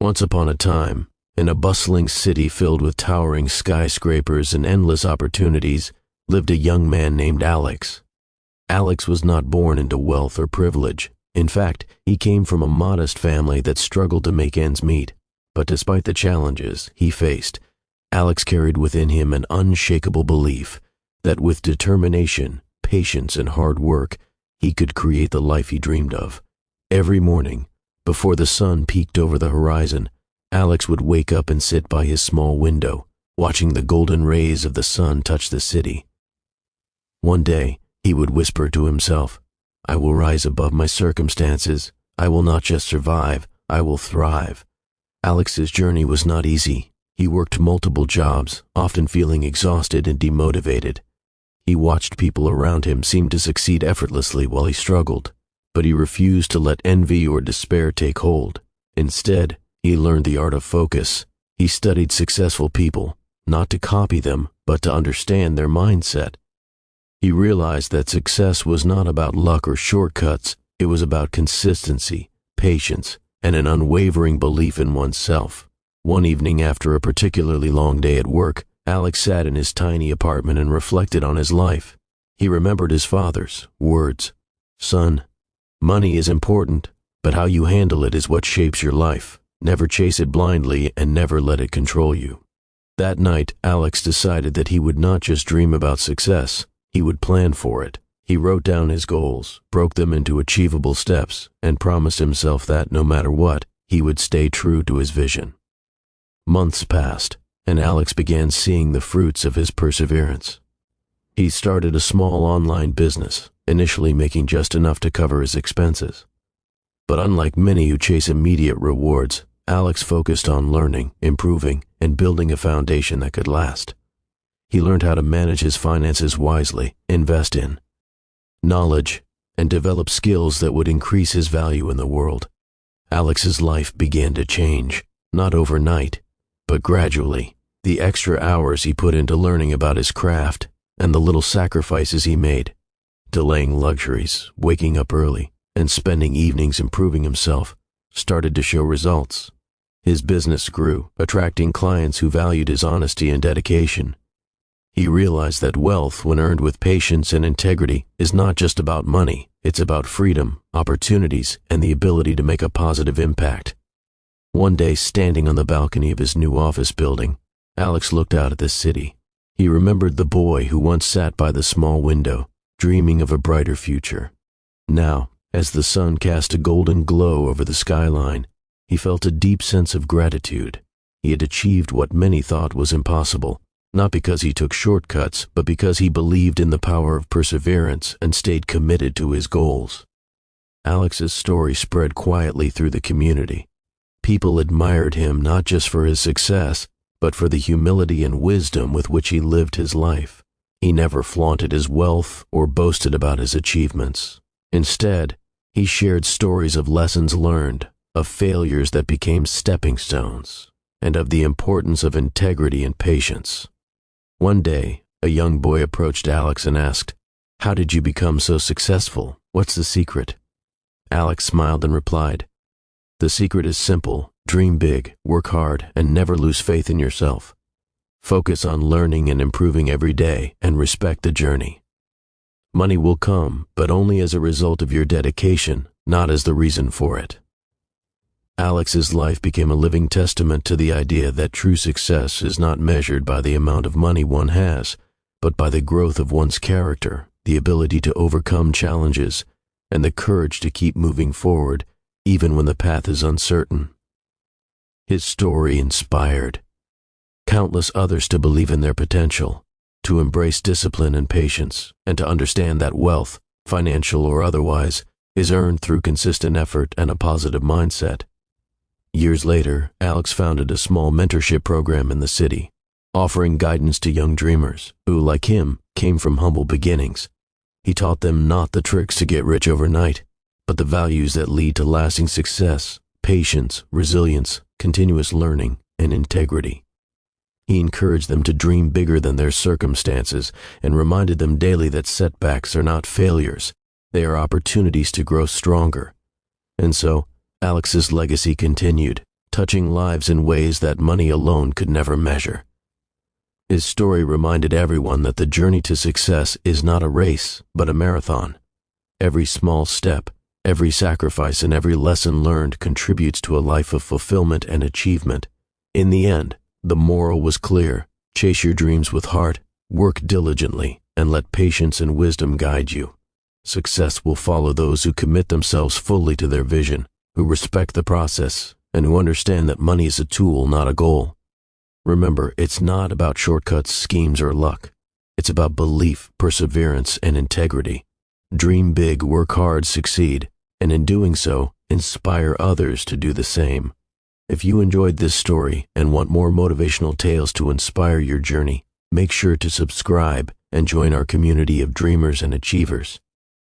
Once upon a time, in a bustling city filled with towering skyscrapers and endless opportunities, lived a young man named Alex. Alex was not born into wealth or privilege. In fact, he came from a modest family that struggled to make ends meet. But despite the challenges he faced, Alex carried within him an unshakable belief that with determination, patience, and hard work, he could create the life he dreamed of. Every morning, before the sun peeked over the horizon, Alex would wake up and sit by his small window, watching the golden rays of the sun touch the city. One day, he would whisper to himself, "I will rise above my circumstances. I will not just survive, I will thrive." Alex's journey was not easy. He worked multiple jobs, often feeling exhausted and demotivated. He watched people around him seem to succeed effortlessly while he struggled, but he refused to let envy or despair take hold. Instead, he learned the art of focus. He studied successful people, not to copy them, but to understand their mindset. He realized that success was not about luck or shortcuts. It was about consistency, patience, and an unwavering belief in oneself. One evening after a particularly long day at work, Alex sat in his tiny apartment and reflected on his life. He remembered his father's words, "Son, money is important, but how you handle it is what shapes your life. Never chase it blindly and never let it control you." That night, Alex decided that he would not just dream about success, he would plan for it. He wrote down his goals, broke them into achievable steps, and promised himself that, no matter what, he would stay true to his vision. Months passed, and Alex began seeing the fruits of his perseverance. He started a small online business, initially making just enough to cover his expenses. But unlike many who chase immediate rewards, Alex focused on learning, improving, and building a foundation that could last. He learned how to manage his finances wisely, invest in knowledge, and develop skills that would increase his value in the world. Alex's life began to change, not overnight, but gradually. The extra hours he put into learning about his craft, and the little sacrifices he made, delaying luxuries, waking up early, and spending evenings improving himself, started to show results. His business grew, attracting clients who valued his honesty and dedication. He realized that wealth, when earned with patience and integrity, is not just about money. It's about freedom, opportunities, and the ability to make a positive impact. One day, standing on the balcony of his new office building, Alex looked out at the city. He remembered the boy who once sat by the small window, dreaming of a brighter future. Now, as the sun cast a golden glow over the skyline, he felt a deep sense of gratitude. He had achieved what many thought was impossible, not because he took shortcuts, but because he believed in the power of perseverance and stayed committed to his goals. Alex's story spread quietly through the community. People admired him not just for his success, but for the humility and wisdom with which he lived his life. He never flaunted his wealth or boasted about his achievements. Instead, he shared stories of lessons learned, of failures that became stepping stones, and of the importance of integrity and patience. One day, a young boy approached Alex and asked, "How did you become so successful? What's the secret?" Alex smiled and replied, "The secret is simple. Dream big, work hard, and never lose faith in yourself. Focus on learning and improving every day, and respect the journey. Money will come, but only as a result of your dedication, not as the reason for it." Alex's life became a living testament to the idea that true success is not measured by the amount of money one has, but by the growth of one's character, the ability to overcome challenges, and the courage to keep moving forward, even when the path is uncertain. His story inspired countless others to believe in their potential, to embrace discipline and patience, and to understand that wealth, financial or otherwise, is earned through consistent effort and a positive mindset. Years later, Alex founded a small mentorship program in the city, offering guidance to young dreamers who, like him, came from humble beginnings. He taught them not the tricks to get rich overnight, but the values that lead to lasting success: patience, resilience, continuous learning, and integrity. He encouraged them to dream bigger than their circumstances and reminded them daily that setbacks are not failures, they are opportunities to grow stronger. And so, Alex's legacy continued, touching lives in ways that money alone could never measure. His story reminded everyone that the journey to success is not a race, but a marathon. Every small step, every sacrifice, and every lesson learned contributes to a life of fulfillment and achievement. In the end, the moral was clear: chase your dreams with heart, work diligently, and let patience and wisdom guide you. Success will follow those who commit themselves fully to their vision, who respect the process, and who understand that money is a tool, not a goal. Remember, it's not about shortcuts, schemes, or luck. It's about belief, perseverance, and integrity. Dream big, work hard, succeed, and in doing so, inspire others to do the same. If you enjoyed this story and want more motivational tales to inspire your journey, make sure to subscribe and join our community of dreamers and achievers.